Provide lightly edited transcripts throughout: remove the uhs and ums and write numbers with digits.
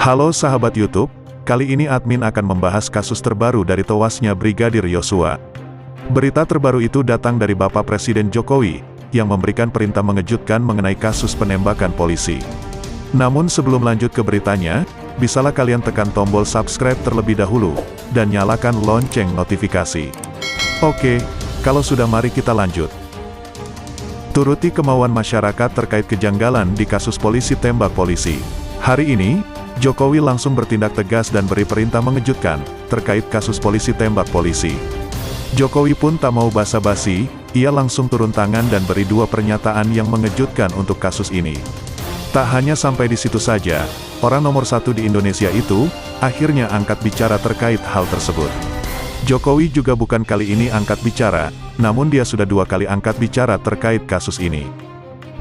Halo sahabat YouTube, kali ini admin akan membahas kasus terbaru dari tewasnya Brigadir Yosua. Berita terbaru itu datang dari Bapak Presiden Jokowi, yang memberikan perintah mengejutkan mengenai kasus penembakan polisi. Namun sebelum lanjut ke beritanya, bisalah kalian tekan tombol subscribe terlebih dahulu, dan nyalakan lonceng notifikasi. Oke, kalau sudah mari kita lanjut. Turuti kemauan masyarakat terkait kejanggalan di kasus polisi tembak polisi. Hari ini, Jokowi langsung bertindak tegas dan beri perintah mengejutkan, terkait kasus polisi tembak polisi. Jokowi pun tak mau basa-basi, ia langsung turun tangan dan beri dua pernyataan yang mengejutkan untuk kasus ini. Tak hanya sampai di situ saja, orang nomor satu di Indonesia itu, akhirnya angkat bicara terkait hal tersebut. Jokowi juga bukan kali ini angkat bicara, namun dia sudah dua kali angkat bicara terkait kasus ini.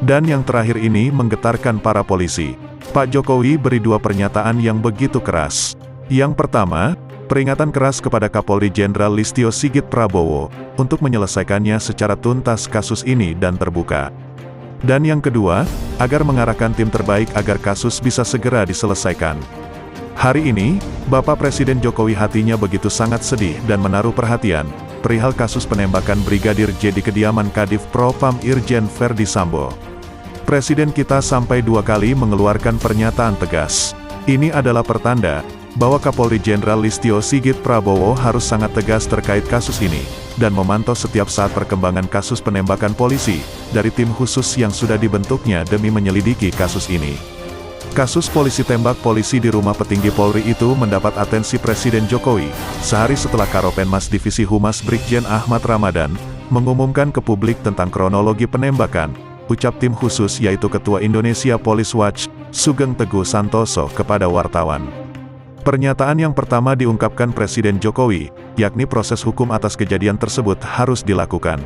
Dan yang terakhir ini menggetarkan para polisi. Pak Jokowi beri dua pernyataan yang begitu keras. Yang pertama, peringatan keras kepada Kapolri Jenderal Listio Sigit Prabowo, untuk menyelesaikannya secara tuntas kasus ini dan terbuka. Dan yang kedua, agar mengarahkan tim terbaik agar kasus bisa segera diselesaikan. Hari ini, Bapak Presiden Jokowi hatinya begitu sangat sedih dan menaruh perhatian, perihal kasus penembakan Brigadir J di kediaman Kadif Propam Irjen Verdi Sambo. Presiden kita sampai dua kali mengeluarkan pernyataan tegas. Ini adalah pertanda, bahwa Kapolri Jenderal Listio Sigit Prabowo harus sangat tegas terkait kasus ini, dan memantau setiap saat perkembangan kasus penembakan polisi, dari tim khusus yang sudah dibentuknya demi menyelidiki kasus ini. Kasus polisi tembak polisi di rumah petinggi Polri itu mendapat atensi Presiden Jokowi, sehari setelah Karopenmas Divisi Humas Brigjen Ahmad Ramadan, mengumumkan ke publik tentang kronologi penembakan, ucap tim khusus yaitu Ketua Indonesia Police Watch, Sugeng Teguh Santoso kepada wartawan. Pernyataan yang pertama diungkapkan Presiden Jokowi, yakni proses hukum atas kejadian tersebut harus dilakukan.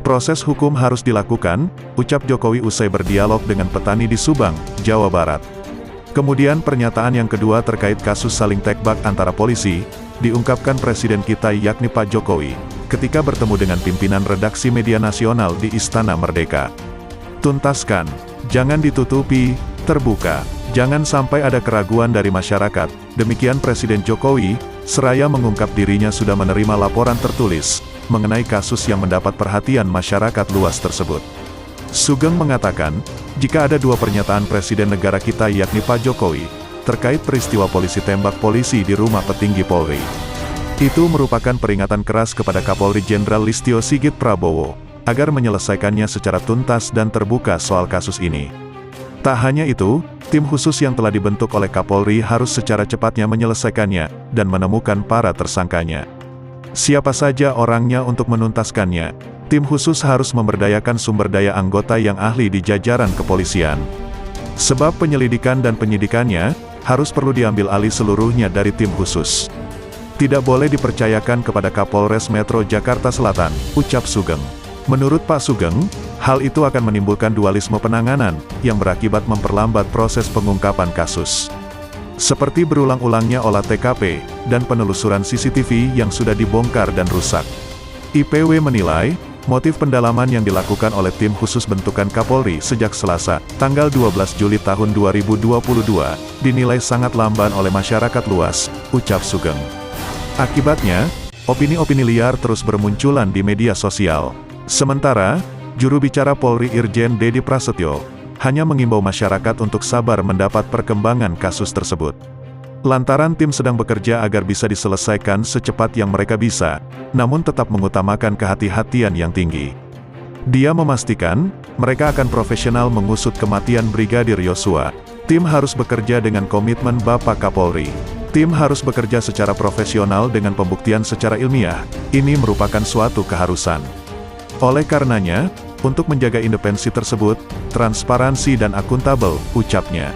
Proses hukum harus dilakukan, ucap Jokowi usai berdialog dengan petani di Subang, Jawa Barat. Kemudian pernyataan yang kedua terkait kasus saling tekbak antara polisi, diungkapkan Presiden kita yakni Pak Jokowi, ketika bertemu dengan pimpinan redaksi media nasional di Istana Merdeka. Tuntaskan, jangan ditutupi, terbuka, jangan sampai ada keraguan dari masyarakat, demikian Presiden Jokowi, seraya mengungkap dirinya sudah menerima laporan tertulis, mengenai kasus yang mendapat perhatian masyarakat luas tersebut. Sugeng mengatakan, jika ada dua pernyataan Presiden negara kita yakni Pak Jokowi, terkait peristiwa polisi tembak polisi di rumah petinggi Polri. Itu merupakan peringatan keras kepada Kapolri Jenderal Listio Sigit Prabowo, agar menyelesaikannya secara tuntas dan terbuka soal kasus ini. Tak hanya itu, tim khusus yang telah dibentuk oleh Kapolri harus secara cepatnya menyelesaikannya, dan menemukan para tersangkanya. Siapa saja orangnya untuk menuntaskannya, tim khusus harus memberdayakan sumber daya anggota yang ahli di jajaran kepolisian. Sebab penyelidikan dan penyidikannya, harus perlu diambil alih seluruhnya dari tim khusus. Tidak boleh dipercayakan kepada Kapolres Metro Jakarta Selatan, ucap Sugeng. Menurut Pak Sugeng, hal itu akan menimbulkan dualisme penanganan, yang berakibat memperlambat proses pengungkapan kasus. Seperti berulang-ulangnya olah TKP, dan penelusuran CCTV yang sudah dibongkar dan rusak. IPW menilai, motif pendalaman yang dilakukan oleh tim khusus bentukan Kapolri sejak Selasa, tanggal 12 Juli tahun 2022, dinilai sangat lamban oleh masyarakat luas, ucap Sugeng. Akibatnya, opini-opini liar terus bermunculan di media sosial. Sementara, juru bicara Polri Irjen Dedi Prasetyo, hanya mengimbau masyarakat untuk sabar mendapat perkembangan kasus tersebut. Lantaran tim sedang bekerja agar bisa diselesaikan secepat yang mereka bisa, namun tetap mengutamakan kehati-hatian yang tinggi. Dia memastikan, mereka akan profesional mengusut kematian Brigadir Yosua. Tim harus bekerja dengan komitmen Bapak Kapolri. Tim harus bekerja secara profesional dengan pembuktian secara ilmiah, ini merupakan suatu keharusan. Oleh karenanya, untuk menjaga independensi tersebut, transparansi dan akuntabel, ucapnya.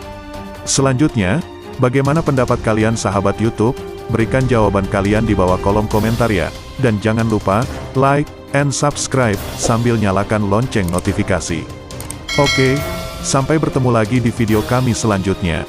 Selanjutnya, bagaimana pendapat kalian sahabat YouTube? Berikan jawaban kalian di bawah kolom komentar ya. Dan jangan lupa, like, and subscribe, sambil nyalakan lonceng notifikasi. Oke, sampai bertemu lagi di video kami selanjutnya.